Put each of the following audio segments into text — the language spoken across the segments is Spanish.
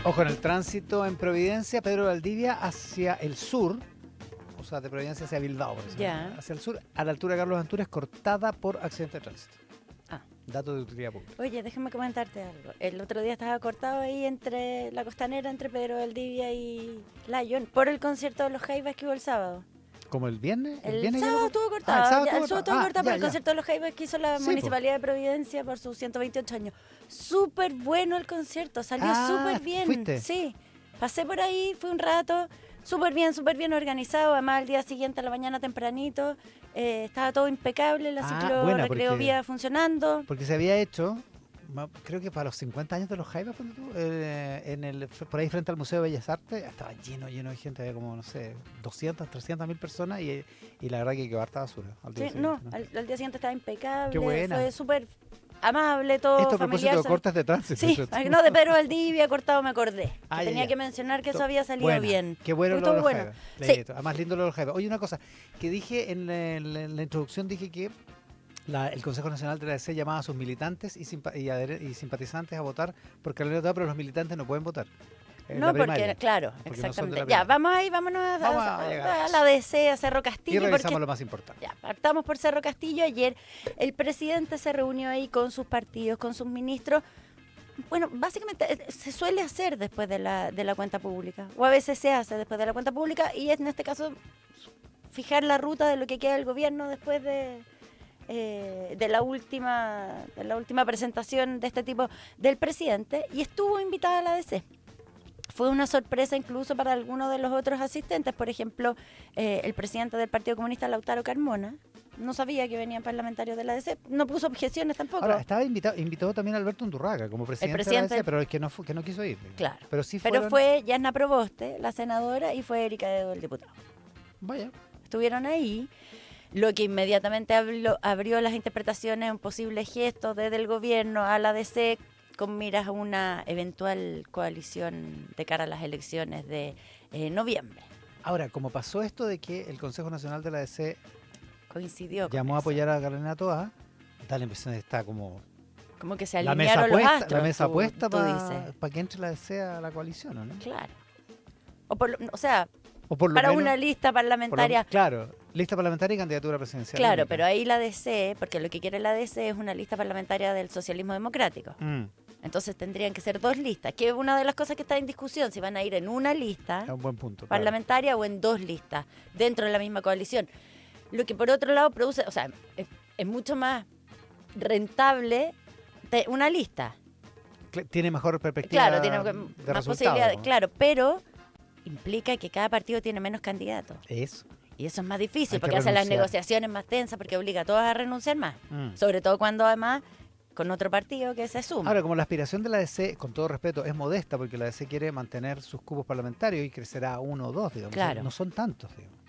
Ojo, en el tránsito en Providencia, Pedro Valdivia hacia el sur, o sea, de Providencia hacia Bilbao, por ejemplo, Ya. hacia el sur, a la altura de Carlos Antunes, cortada por accidente de tránsito. Ah. Dato de utilidad pública. Oye, déjame comentarte algo. El otro día estaba cortado ahí entre la costanera, entre Pedro Valdivia y Lyon, por el concierto de los Jaivas que hubo el sábado. ¿Como el viernes? El viernes ya sábado lo- estuvo Ah, cortado. el sábado Ya, estuvo el sábado estuvo cortado. cortado por Ya, el ya. concierto de los Jaivas que hizo la Sí, Municipalidad de Providencia por sus 128 años. Súper bueno el concierto, salió súper bien. ¿fuiste? Sí, pasé por ahí, fui un rato, súper bien organizado. Además, al día siguiente a la mañana tempranito, estaba todo impecable, la Buena, ciclorrecreovía funcionando. Porque se había hecho, creo que para los 50 años de los Jaivas, ponte tú, por ahí frente al Museo de Bellas Artes, estaba lleno de gente, había como, no sé, 200, 300 mil personas y la verdad que quedó harta basura al día Sí, siguiente, no, al día siguiente estaba impecable, Qué buena. fue súper amable, todo Esto a familiar. propósito de cortes de tránsito. Sí, ¿cierto? no, de Pedro Valdivia, cortado me acordé. Ah, Que ya, tenía ya. que mencionar que eso había salido Buena, bien. Qué bueno Estuvo lo de los bueno. Jaivas. Sí. Leíto. Además, lindo lo de los Jaivas. Oye, una cosa que dije en la introducción, dije que el Consejo Nacional de la DC llamaba a sus militantes y simpatizantes a votar por Carolina Toa, pero los militantes no pueden votar. En No, la porque, primaria, claro, porque no son de exactamente. la Ya, primaria. vamos ahí, vámonos Vamos a llegar a a eso. la DC, a Cerro Y Castillo. revisamos Porque, lo más importante. ya, partamos por Cerro Castillo. Ayer el presidente se reunió ahí con sus partidos, con sus ministros. Bueno, básicamente se suele hacer después de la cuenta pública, o a veces se hace después de la cuenta pública, y es en este caso fijar la ruta de lo que queda del gobierno después de la última presentación de este tipo del presidente, y estuvo invitada a la DC. Fue una sorpresa incluso para algunos de los otros asistentes. Por ejemplo, el presidente del Partido Comunista, Lautaro Carmona, no sabía que venían parlamentarios de la DC, no puso objeciones tampoco. Ahora, estaba invitado también Alberto Undurraga como presidente de la DC, pero es que no quiso ir. Claro. Pero sí Pero fueron... fue Yasna Proboste, la senadora, y fue Erika Dedo, el diputado. Vaya. Estuvieron ahí, lo que inmediatamente abrió las interpretaciones, un posible gesto desde el gobierno a la DC con miras a una eventual coalición de cara a las elecciones de noviembre. Ahora, como pasó esto de que el Consejo Nacional de la DC Coincidió con llamó a eso. apoyar a Carolina Toa, da la impresión de que está como Como que se la mesa alinearon los puesta, astros. la mesa tú puesta dices. para que entre la DC a la coalición, ¿o no? Claro. O sea, O por lo para menos, una lista por lo- parlamentaria. claro, lista parlamentaria y candidatura presidencial. Claro, única. pero ahí la DC, porque lo que quiere la DC es una lista parlamentaria del socialismo democrático. Entonces tendrían que ser dos listas, que es una de las cosas que está en discusión, si van a ir en una lista Es un buen punto. claro. parlamentaria o en dos listas dentro de la misma coalición. Lo que por otro lado produce, o sea, es mucho más rentable una lista. Tiene mejor perspectiva Claro, tiene de más resultado, posibilidades, ¿no? claro, pero implica que cada partido tiene menos candidatos. Eso. Y eso es más difícil Hay que porque hace las renunciar. negociaciones más tensas, porque obliga a todos a renunciar más. Mm. Sobre todo cuando además con otro partido que se suma. Ahora, como la aspiración de la DC, con todo respeto, es modesta, porque la DC quiere mantener sus cupos parlamentarios y crecerá a 1 o 2, digamos. Claro. No son tantos, digamos.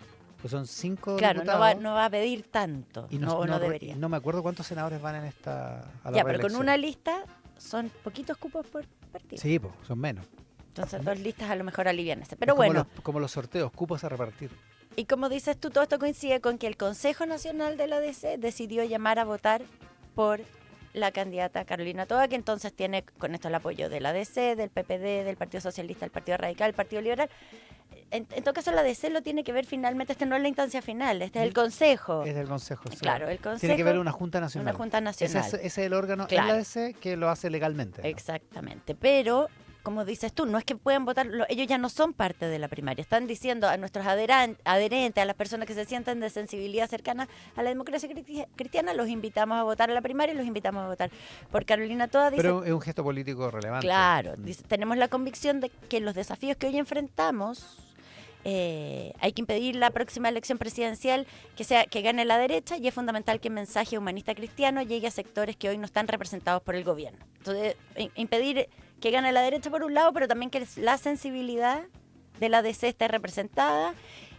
Pues son 5 Claro, diputados. no va a pedir tanto, Y no debería. no me acuerdo cuántos senadores van en esta. A la Ya, pero con reelección. una lista son poquitos cupos por partido. Sí, pues, son menos. Entonces dos listas a lo mejor alivian ese. Pero Es como bueno, como los sorteos, cupos a repartir. y como dices tú, todo esto coincide con que el Consejo Nacional de la DC decidió llamar a votar por la candidata Carolina Toa, que entonces tiene con esto el apoyo de la DC, del PPD, del Partido Socialista, del Partido Radical, del Partido Liberal. En todo caso, la DC lo tiene que ver finalmente, este no es la instancia final, este es el Consejo. Es del Consejo. sí. Claro, el Consejo. Tiene que ver una Junta Nacional. Una Junta Nacional. Ese es el órgano Claro. en la DC que lo hace legalmente. ¿no? Exactamente, pero como dices tú, no es que puedan votar, ellos ya no son parte de la primaria, están diciendo a nuestros adherentes, a las personas que se sienten de sensibilidad cercana a la democracia cristiana, los invitamos a votar a la primaria y los invitamos a votar por Carolina Toa. Dice, Pero es un gesto político relevante. claro, Mm. dice, tenemos la convicción de que los desafíos que hoy enfrentamos, hay que impedir la próxima elección presidencial que gane la derecha, y es fundamental que el mensaje humanista cristiano llegue a sectores que hoy no están representados por el gobierno. Entonces, impedir que gane la derecha por un lado, pero también que la sensibilidad de la DC esté representada,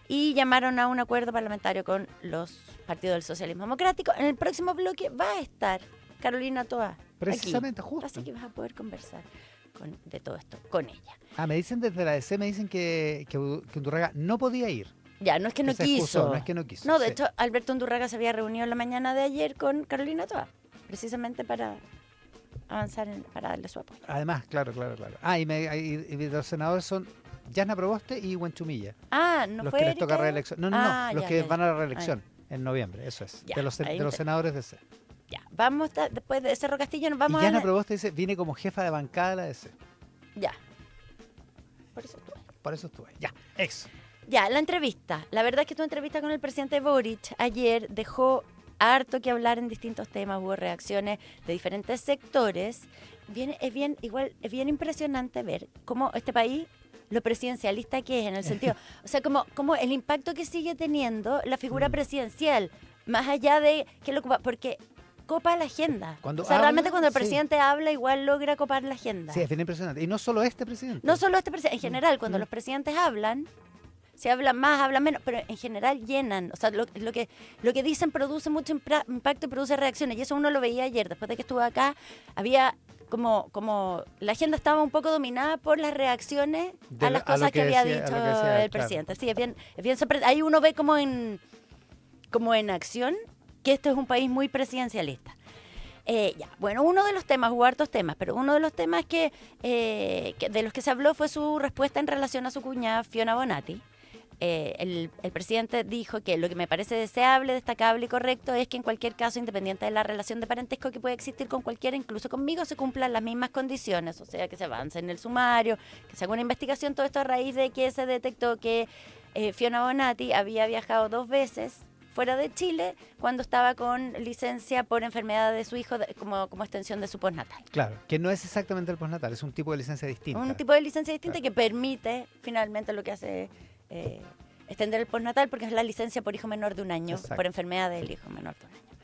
y llamaron a un acuerdo parlamentario con los partidos del socialismo democrático. En el próximo bloque va a estar Carolina Toa. Precisamente, aquí. justo. Así que vas a poder conversar de todo esto con ella. Ah, me dicen desde la DC, me dicen que Undurraga no podía ir. Ya, no es que no se excusó, quiso. no es que no quiso. No, de sí. hecho, Alberto Undurraga se había reunido la mañana de ayer con Carolina Toa, precisamente para avanzar para darle su apoyo. Además, claro. Ah, y los senadores son Yasna Proboste y Huenchumilla. Ah, ¿no los fue que les Erika? toca reelección. No, los Ya, que ya, van a la ya. reelección en noviembre, eso es. Ya, de los ahí senadores de C. Ya, vamos después de Cerro Castillo, nos vamos Y Yasna a... Proboste dice, viene como jefa de bancada de la DC. Ya. Por eso estuve. Por eso estuve. Ya, eso. Ya, la entrevista. La verdad es que tu entrevista con el presidente Boric ayer dejó harto que hablar en distintos temas, hubo reacciones de diferentes sectores. Es bien impresionante ver cómo este país, lo presidencialista que es, en el sentido, o sea, como el impacto que sigue teniendo la figura presidencial, más allá de que lo ocupa, porque copa la agenda. Cuando o sea, realmente habla, cuando el sí. presidente habla, igual logra copar la agenda. Sí, es bien impresionante. Y no solo este presidente. No solo este presidente, en general, cuando los presidentes hablan, se habla más, hablan menos, pero en general llenan. O sea, lo que dicen produce mucho impacto y produce reacciones. Y eso uno lo veía ayer. Después de que estuve acá, había como la agenda estaba un poco dominada por las reacciones a las cosas que había dicho el presidente. Sí, es bien sorprendente. Ahí uno ve como en acción que esto es un país muy presidencialista. Bueno, uno de los temas, hubo hartos temas, pero uno de los temas que de los que se habló fue su respuesta en relación a su cuñada Fiona Bonatti. El presidente dijo que lo que me parece deseable, destacable y correcto es que en cualquier caso, independiente de la relación de parentesco que puede existir con cualquiera, incluso conmigo, se cumplan las mismas condiciones, o sea, que se avance en el sumario, que se haga una investigación, todo esto a raíz de que se detectó que Fiona Bonatti había viajado 2 veces fuera de Chile cuando estaba con licencia por enfermedad de su hijo como extensión de su postnatal. Claro, que no es exactamente el postnatal, es un tipo de licencia distinta. Un tipo de licencia distinta que permite finalmente lo que hace extender el postnatal, porque es la licencia por hijo menor de 1 año, Exacto. por enfermedad del hijo menor de 1 año.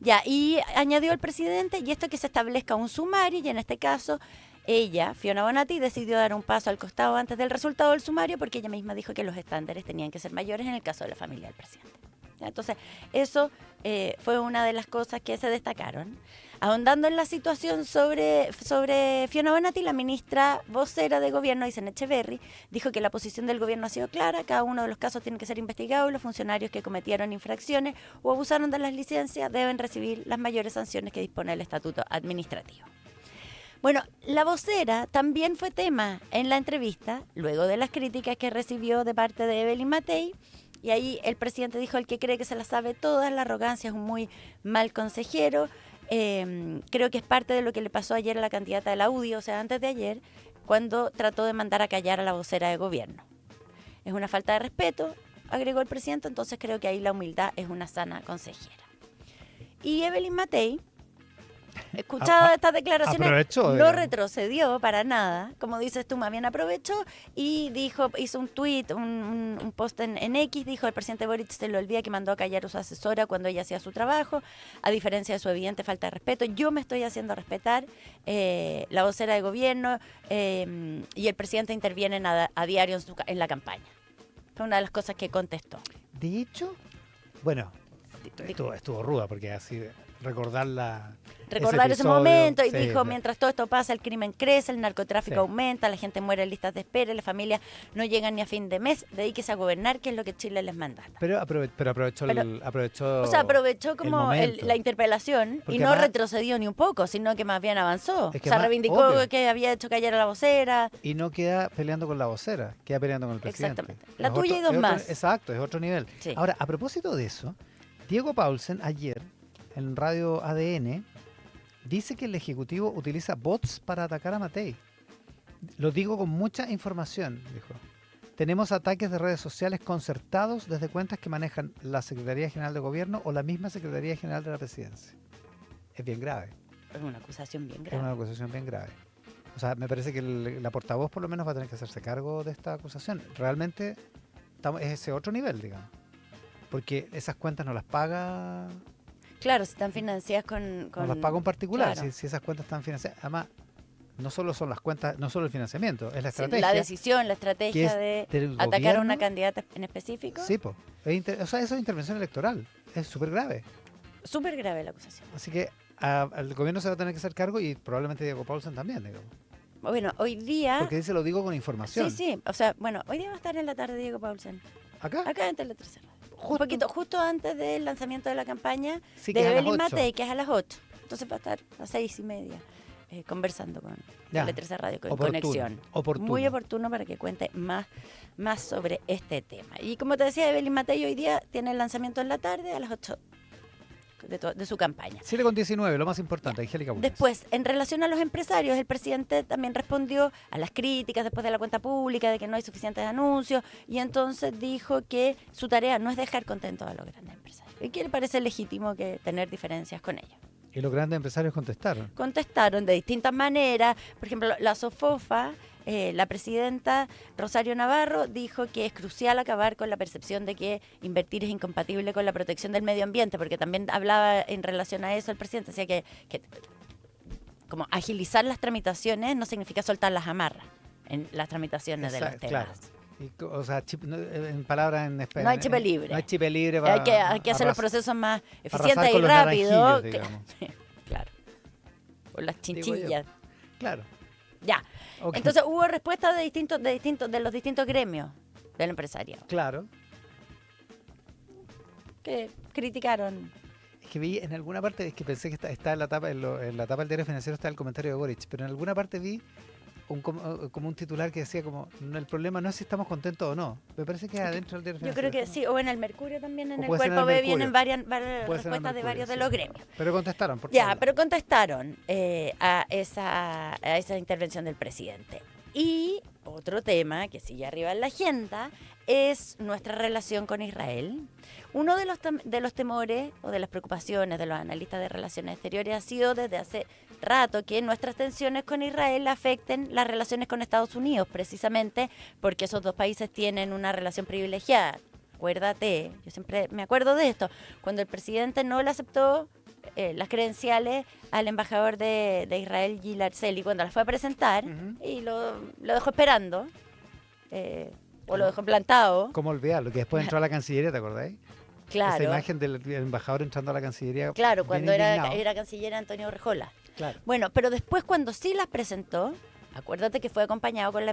Ya, y añadió el presidente, y esto que se establezca un sumario, y en este caso ella, Fiona Bonatti, decidió dar un paso al costado antes del resultado del sumario, porque ella misma dijo que los estándares tenían que ser mayores en el caso de la familia del presidente. Entonces, eso fue una de las cosas que se destacaron. Ahondando en la situación sobre Fiona Bonatti, la ministra vocera de gobierno, Isen Echeverry, dijo que la posición del gobierno ha sido clara, cada uno de los casos tiene que ser investigado y los funcionarios que cometieron infracciones o abusaron de las licencias deben recibir las mayores sanciones que dispone el estatuto administrativo. Bueno, la vocera también fue tema en la entrevista, luego de las críticas que recibió de parte de Evelyn Matei. Y ahí el presidente dijo, el que cree que se las sabe todas, la arrogancia es un muy mal consejero. Creo que es parte de lo que le pasó ayer a la candidata de la UDI, o sea, antes de ayer, cuando trató de mandar a callar a la vocera de gobierno. Es una falta de respeto, agregó el presidente, entonces creo que ahí la humildad es una sana consejera. Y Evelyn Matei, escuchado estas declaraciones, aprovechó, no retrocedió para nada, como dices tú, más bien aprovechó y hizo un tweet, un post en X, dijo el presidente Boric se le olvida que mandó a callar a su asesora cuando ella hacía su trabajo, a diferencia de su evidente falta de respeto, yo me estoy haciendo respetar, la vocera de gobierno y el presidente intervienen a diario en la campaña. Fue una de las cosas que contestó. De hecho, bueno, estuvo ruda porque así recordar ese momento y sí, dijo, sí. mientras todo esto pasa, el crimen crece, el narcotráfico Sí. aumenta, la gente muere en listas de espera, las familias no llegan ni a fin de mes, dedíquese a gobernar, que es lo que Chile les manda. Pero aprovechó O sea, aprovechó como momento. la interpelación Porque y no además- retrocedió ni un poco, sino que más bien avanzó. Es que o sea, más reivindicó obvio. que había hecho callar a la vocera. Y no queda peleando con la vocera, queda peleando con el presidente. Exactamente. La Es tuya y otro- dos es otro- más. Exacto, es otro nivel. Sí. Ahora, a propósito de eso, Diego Paulsen ayer en Radio ADN dice que el Ejecutivo utiliza bots para atacar a Matei. Lo digo con mucha información, dijo. Tenemos ataques de redes sociales concertados desde cuentas que manejan la Secretaría General de Gobierno o la misma Secretaría General de la Presidencia. Es bien grave. Es una acusación bien Es grave. una acusación bien grave. O sea, me parece que la portavoz por lo menos va a tener que hacerse cargo de esta acusación. Realmente es ese otro nivel, digamos. Porque esas cuentas no las paga, Claro, si están financiadas con no las paga un particular. claro. Si esas cuentas están financiadas. Además, no solo son las cuentas, no solo el financiamiento, es la Sí, estrategia. la decisión, la que estrategia es de del atacar a gobierno. una candidata en específico. Sí, po. O sea, eso es intervención electoral. Es súper grave. Súper grave la acusación. Así que al gobierno se va a tener que hacer cargo y probablemente Diego Paulsen también, digamos. Bueno, hoy día... Porque dice, lo digo con información. Sí. O sea, bueno, hoy día va a estar en la tarde Diego Paulsen. ¿Acá? Acá en Tele 13 Radio. Un poquito, justo antes del lanzamiento de la campaña Sí, que de es a las Evelyn 8. Matei, que es a las 8. Entonces va a estar a las 6:30. conversando con Ya. Tele 13 Radio, con Oportuno, Conexión. oportuno. Muy oportuno para que cuente más sobre este tema. Y como te decía, Evelyn Matei hoy día tiene el lanzamiento en la tarde a las 8 de su campaña. 7:19, lo más importante, Angélica Bulnes. Después, en relación a los empresarios, el presidente también respondió a las críticas después de la cuenta pública, de que no hay suficientes anuncios, y entonces dijo que su tarea no es dejar contentos a los grandes empresarios, y que le parece legítimo que tener diferencias con ellos. Y los grandes empresarios contestaron. Contestaron de distintas maneras. Por ejemplo, la SOFOFA, la presidenta Rosario Navarro, dijo que es crucial acabar con la percepción de que invertir es incompatible con la protección del medio ambiente, porque también hablaba en relación a eso el presidente, decía que como agilizar las tramitaciones no significa soltar las amarras en las tramitaciones de los temas. Claro. O sea, en palabras en español. No hay chip libre. No hay chip libre. Hay que hacer los procesos más eficientes y con los rápidos. naranjillos, digamos. Claro. Por las Digo yo. chinchillas. Claro. Ya. Ok. Entonces hubo respuestas de los distintos gremios del empresariado Claro. que criticaron. Es que vi en alguna parte, es que pensé que está en la tapa, en la tapa del diario financiero está el comentario de Boric, pero en alguna parte vi como un titular que decía como, no, el problema no es si estamos contentos o no. Me parece que es adentro del diario Yo financiero. creo que sí, o en el Mercurio también, en O el puede ser en Cuerpo el B Mercurio. vienen varias Puede ser en el respuestas de Mercurio, varios de sí. los gremios. Pero contestaron, por Ya, favor. pero contestaron a esa intervención del presidente. Y otro tema que sigue arriba en la agenda es nuestra relación con Israel. Uno de los temores o de las preocupaciones de los analistas de relaciones exteriores ha sido desde hace rato que nuestras tensiones con Israel afecten las relaciones con Estados Unidos, precisamente porque esos dos países tienen una relación privilegiada. Acuérdate, yo siempre me acuerdo de esto, cuando el presidente no le aceptó las credenciales al embajador de Israel, Gilad Shalit, cuando las fue a presentar, Ujú. y lo dejó esperando, o lo dejó plantado. ¿Cómo olvidarlo? Que después entró a la Cancillería, ¿te acordáis? Esa Claro, imagen del embajador entrando a la Cancillería. claro, bien cuando indignado. era canciller Antonio Rejola. Claro. Bueno, pero después cuando sí las presentó, acuérdate que fue acompañado por la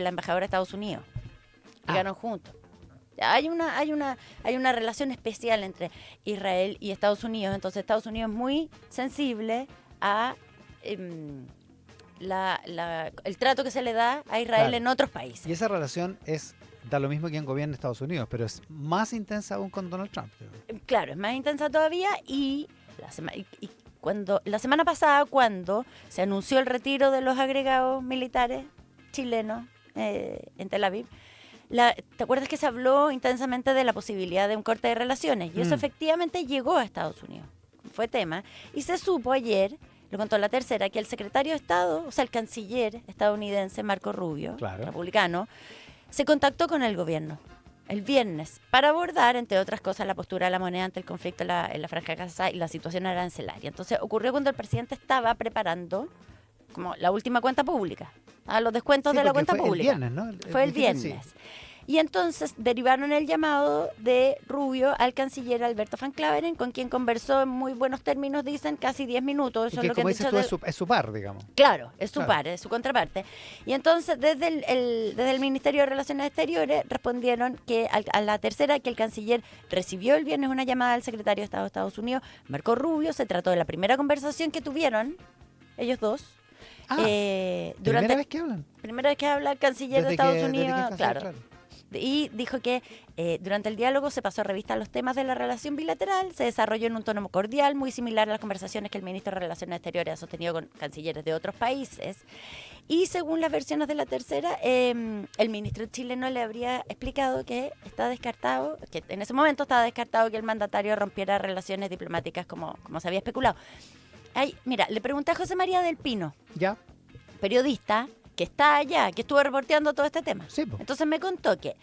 embajadora de Estados Unidos. Llegaron juntos. Hay una relación especial entre Israel y Estados Unidos, entonces Estados Unidos es muy sensible a el trato que se le da a Israel Claro. en otros países. Y esa relación da lo mismo quien gobierna Estados Unidos, pero es más intensa aún con Donald Trump. Claro, es más intensa todavía y la semana pasada, cuando se anunció el retiro de los agregados militares chilenos en Tel Aviv, ¿te acuerdas que se habló intensamente de la posibilidad de un corte de relaciones? Y eso efectivamente llegó a Estados Unidos. Fue tema. Y se supo ayer, lo contó La Tercera, que el secretario de Estado, o sea, el canciller estadounidense Marco Rubio, Claro. republicano, se contactó con el gobierno el viernes para abordar, entre otras cosas, la postura de la moneda ante el conflicto en la Franja de Gaza y la situación arancelaria. Entonces ocurrió cuando el presidente estaba preparando como la última cuenta pública, a los descuentos Sí, de la porque cuenta fue pública. el viernes, ¿no? Fue el Dijeron, sí. viernes. Y entonces derivaron el llamado de Rubio al canciller Alberto Van Claveren, con quien conversó en muy buenos términos, dicen, casi 10 minutos. Y Eso que, es lo que como han dices dicho tú, es su par, digamos. Claro, es su Claro. par, es su contraparte. Y entonces desde el Ministerio de Relaciones Exteriores respondieron que a La Tercera que el canciller recibió el viernes una llamada del secretario de Estado de Estados Unidos, Marco Rubio. Se trató de la primera conversación que tuvieron ellos dos. ¿Primera vez que hablan? Primera vez que habla el canciller de Desde Estados que- desde que es Unidos, canciller, claro. Y dijo que durante el diálogo se pasó a revista los temas de la relación bilateral, se desarrolló en un tono cordial, muy similar a las conversaciones que el ministro de Relaciones Exteriores ha sostenido con cancilleres de otros países. Y según las versiones de La Tercera, el ministro chileno le habría explicado que está descartado, que en ese momento estaba descartado que el mandatario rompiera relaciones diplomáticas como se había especulado. Mira, le pregunté a José María del Pino, ¿Ya? periodista que está allá, que estuvo reporteando todo este tema. Sí, po. Entonces me contó que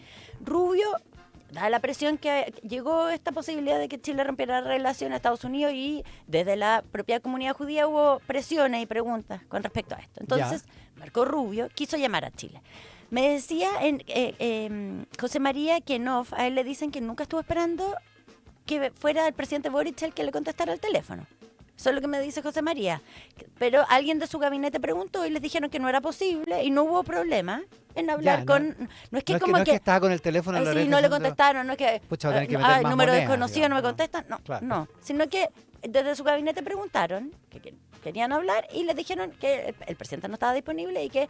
Rubio, dada la presión que llegó esta posibilidad de que Chile rompiera la relación a Estados Unidos, y desde la propia comunidad judía hubo presiones y preguntas con respecto a esto. Entonces, Marco Rubio quiso llamar a Chile. Me decía José María que en off, a él le dicen que nunca estuvo esperando que fuera el presidente Boric el que le contestara el teléfono. Eso es lo que me dice José María. Pero alguien de su gabinete preguntó y les dijeron que no era posible y no hubo problema en hablar Ya, con... No es que no como es que estaba con el teléfono en la sí, oreja no le diciendo, contestaron, no es que... Pucha, voy a tener que meter más número monedas, desconocido, no me digamos, ¿no? contestan. No, Claro. no. Sino que desde su gabinete preguntaron, que querían hablar y les dijeron que el presidente no estaba disponible y que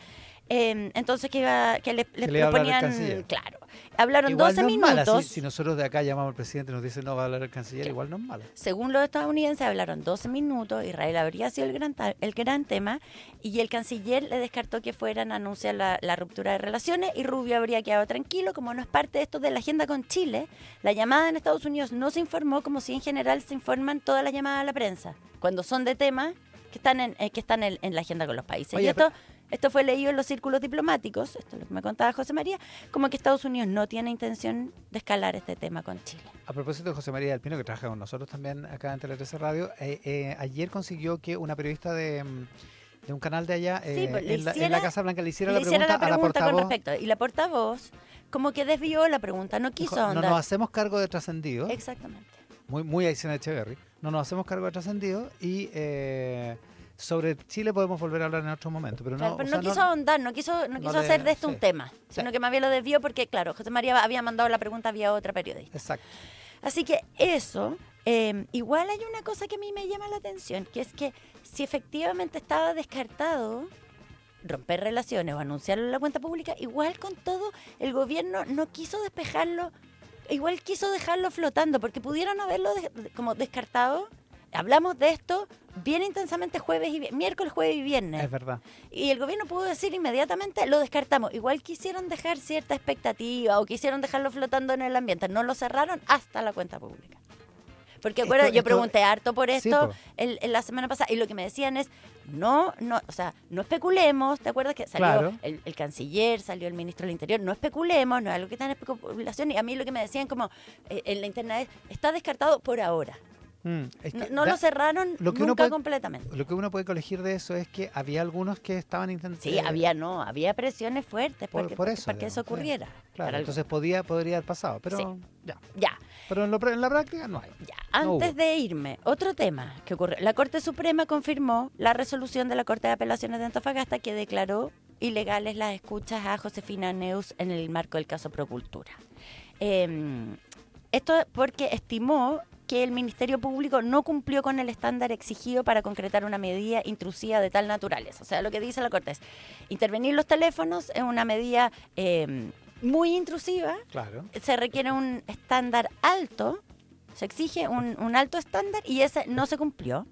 entonces que le le iba a hablar el proponían, canciller. claro, hablaron Igual 12 no es mala, minutos. si nosotros de acá llamamos al presidente y nos dice no va a hablar el canciller, Sí. igual no es mala. Según los estadounidenses, hablaron 12 minutos, Israel habría sido el gran tema, y el canciller le descartó que fueran a anunciar la ruptura de relaciones, y Rubio habría quedado tranquilo, como no es parte de esto de la agenda con Chile. La llamada en Estados Unidos no se informó como si en general se informan todas las llamadas a la prensa, cuando son de temas que están en la agenda con los países. Oye, y esto fue leído en los círculos diplomáticos, esto es lo que me contaba José María, como que Estados Unidos no tiene intención de escalar este tema con Chile. A propósito de José María del Pino, que trabaja con nosotros también acá en Tele 13 Radio, ayer consiguió que una periodista de un canal de allá, Sí, pues, en la Casa Blanca, le hiciera la hiciera pregunta a la con portavoz. respecto. Y la portavoz como que desvió la pregunta, no quiso Dijo, no ahondar. nos hacemos cargo de trascendido. Exactamente. Muy Aysena Echeverry. No nos hacemos cargo de trascendido y sobre Chile podemos volver a hablar en otro momento. Pero Claro, no, pero o sea, no quiso ahondar, no quiso hacer de esto un tema, sino que más bien lo desvió porque, claro, José María había mandado la pregunta vía otra periodista. Exacto. Así que eso, igual hay una cosa que a mí me llama la atención, que es que si efectivamente estaba descartado romper relaciones o anunciarlo en la cuenta pública, igual con todo el gobierno no quiso despejarlo, igual quiso dejarlo flotando, porque pudieron haberlo como descartado. Hablamos de esto bien intensamente miércoles, jueves y viernes. Es verdad. Y el gobierno pudo decir inmediatamente, lo descartamos. Igual quisieron dejar cierta expectativa o quisieron dejarlo flotando en el ambiente. No lo cerraron hasta la cuenta pública. Porque acuerdas, yo pregunté harto por esto en la semana pasada y lo que me decían es, no especulemos. ¿Te acuerdas que salió Claro. el canciller, salió el ministro del Interior? No especulemos, no es algo que está en especulación. Y a mí lo que me decían como en la internet es, está descartado por ahora. Es que No lo cerraron lo que uno nunca puede- completamente. Lo que uno puede colegir de eso es que había algunos que estaban intentando. Sí, había presiones fuertes por para eso, que digamos, eso ocurriera. Claro, Para entonces podría haber pasado, pero Sí. ya. Ya, Pero en la práctica no hay. ya. No Antes hubo. de irme, otro tema que ocurrió. La Corte Suprema confirmó la resolución de la Corte de Apelaciones de Antofagasta que declaró ilegales las escuchas a Josefina Neus en el marco del caso Procultura. Esto porque estimó que el Ministerio Público no cumplió con el estándar exigido para concretar una medida intrusiva de tal naturaleza. O sea, lo que dice la Corte es, intervenir los teléfonos es una medida muy intrusiva, Claro. se requiere un estándar alto, se exige un alto estándar y ese no se cumplió.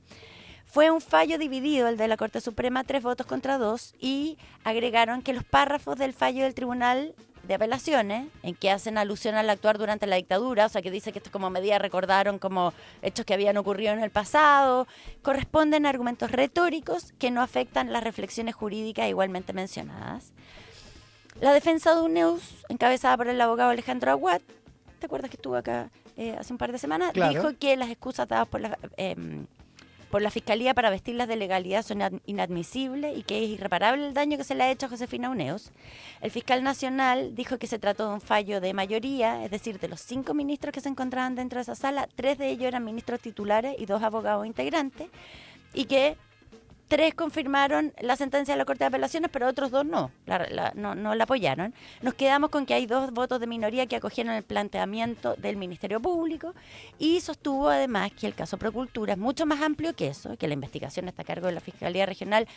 Fue un fallo dividido el de la Corte Suprema, 3 votos contra 2, y agregaron que los párrafos del fallo del Tribunal de Apelaciones, en que hacen alusión al actuar durante la dictadura, o sea, que dice que esto como medida recordaron como hechos que habían ocurrido en el pasado, corresponden a argumentos retóricos que no afectan las reflexiones jurídicas igualmente mencionadas. La defensa de UNEUS, encabezada por el abogado Alejandro Aguad, ¿te acuerdas que estuvo acá hace un par de semanas? Claro. Dijo que las excusas dadas por la Fiscalía para vestirlas de legalidad son inadmisibles y que es irreparable el daño que se le ha hecho a Josefina Uneos. El fiscal nacional dijo que se trató de un fallo de mayoría, es decir, de los 5 ministros que se encontraban dentro de esa sala, 3 de ellos eran ministros titulares y 2 abogados integrantes, y que 3 confirmaron la sentencia de la Corte de Apelaciones, pero otros 2 no la apoyaron. Nos quedamos con que hay 2 votos de minoría que acogieron el planteamiento del Ministerio Público y sostuvo además que el caso Procultura es mucho más amplio que eso, que la investigación está a cargo de la Fiscalía Regional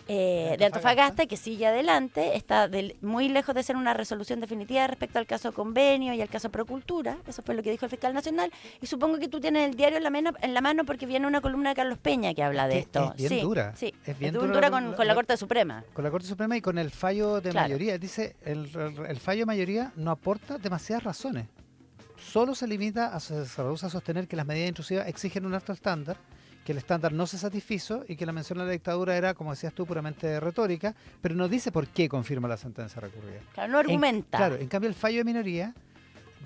de Antofagasta, que sigue adelante, está muy lejos de ser una resolución definitiva respecto al caso Convenio y al caso Procultura. Eso fue lo que dijo el fiscal nacional, y supongo que tú tienes el diario en la mano porque viene una columna de Carlos Peña que habla de esto. Es bien dura. Sí, Es bien dura dura con la Corte Suprema. Con la Corte Suprema y con el fallo de Claro. mayoría. Dice, el fallo de mayoría no aporta demasiadas razones. Solo se limita, se reduce a sostener que las medidas intrusivas exigen un alto estándar, que el estándar no se satisfizo y que la mención a la dictadura era, como decías tú, puramente retórica, pero no dice por qué confirma la sentencia recurrida. Claro, no argumenta. En cambio el fallo de minoría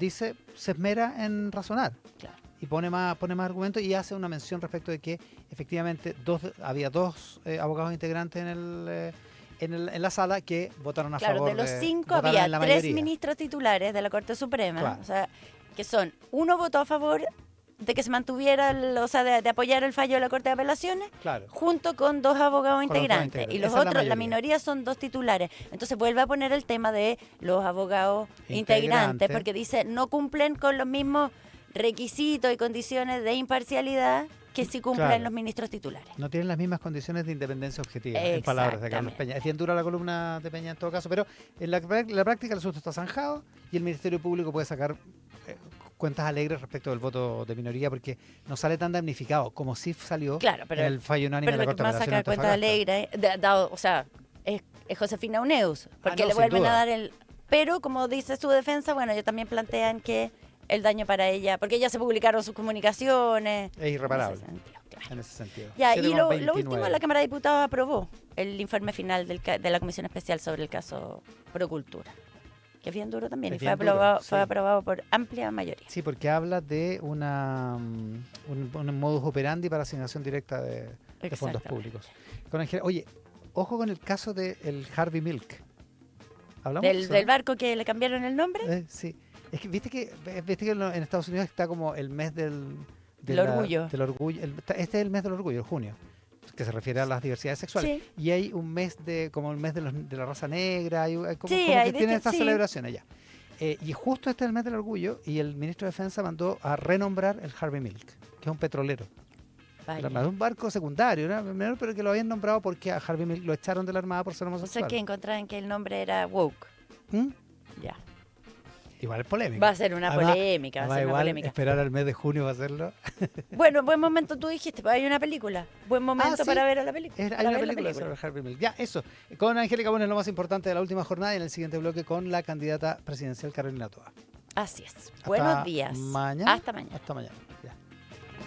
dice, se esmera en razonar. Claro. Y pone más argumentos y hace una mención respecto de que efectivamente había 2 abogados integrantes en la sala que votaron a Claro, favor. de los 5 votaron había en la 3 mayoría. ministros titulares de la Corte Suprema, Claro. o sea, que son, uno votó a favor de que se mantuviera, de apoyar el fallo de la Corte de Apelaciones, Claro. junto con 2 abogados los dos integrantes. integrantes. Y los Esa es la otros, la mayoría. minoría son 2 titulares. Entonces vuelve a poner el tema de los abogados integrantes, porque dice, no cumplen con los mismos requisitos y condiciones de imparcialidad que sí cumplen Claro. los ministros titulares. No tienen las mismas condiciones de independencia objetiva, en palabras de Carlos Peña. Es bien dura la columna de Peña en todo caso, pero en la práctica el asunto está zanjado y el Ministerio Público puede sacar cuentas alegres respecto del voto de minoría porque no sale tan damnificado como sí salió Claro, pero, en el fallo unánime de pero la lo que Corte de más Apelaciones saca cuenta Antofagasta. alegre, o sea, es Josefina Uneus, porque no, le sin vuelven duda. a dar el... Pero, como dice su defensa, bueno, ellos también plantean que el daño para ella, porque ya se publicaron sus comunicaciones. Es irreparable En ese sentido, claro. en ese sentido. Ya, y lo 7,29. último, la Cámara de Diputados aprobó el informe final de la Comisión Especial sobre el caso Procultura, que es bien duro también, Es y bien duro, sí. fue aprobado por amplia mayoría. Sí, porque habla de un modus operandi para asignación directa de fondos Exactamente. públicos. Oye, ojo con el caso del Harvey Milk. ¿Hablamos de eso, Del no? barco que le cambiaron el nombre, Sí. Es que viste que en Estados Unidos está como el mes del orgullo. Del orgullo. Este es el mes del orgullo, el junio, que se refiere a las diversidades sexuales. Sí. Y hay un mes como el mes de la raza negra, hay como, Sí, como hay que tienen estas sí. celebraciones ya. Y justo este es el mes del orgullo y el ministro de Defensa mandó a renombrar el Harvey Milk, que es un petrolero. Vaya. Es un barco secundario, ¿no? Menor, pero que lo habían nombrado porque a Harvey Milk lo echaron de la Armada por ser O sea, homosexual. que encontraban que el nombre era woke. ¿Mm? Ya. Igual es polémico. Va a ser una Además- polémica, va a además ser una igual polémica. esperar al mes de junio para hacerlo. Bueno, buen momento, tú dijiste, pues hay una película. Buen momento sí. para ver a la película. Hay para una ver la película sobre Harvey Milk. Ya, eso. Con Angélica Bueno es lo más importante de la última jornada y en el siguiente bloque con la candidata presidencial Carolina Toa. Así es. Hasta Buenos días. Mañana. Hasta mañana. Hasta mañana. Ya.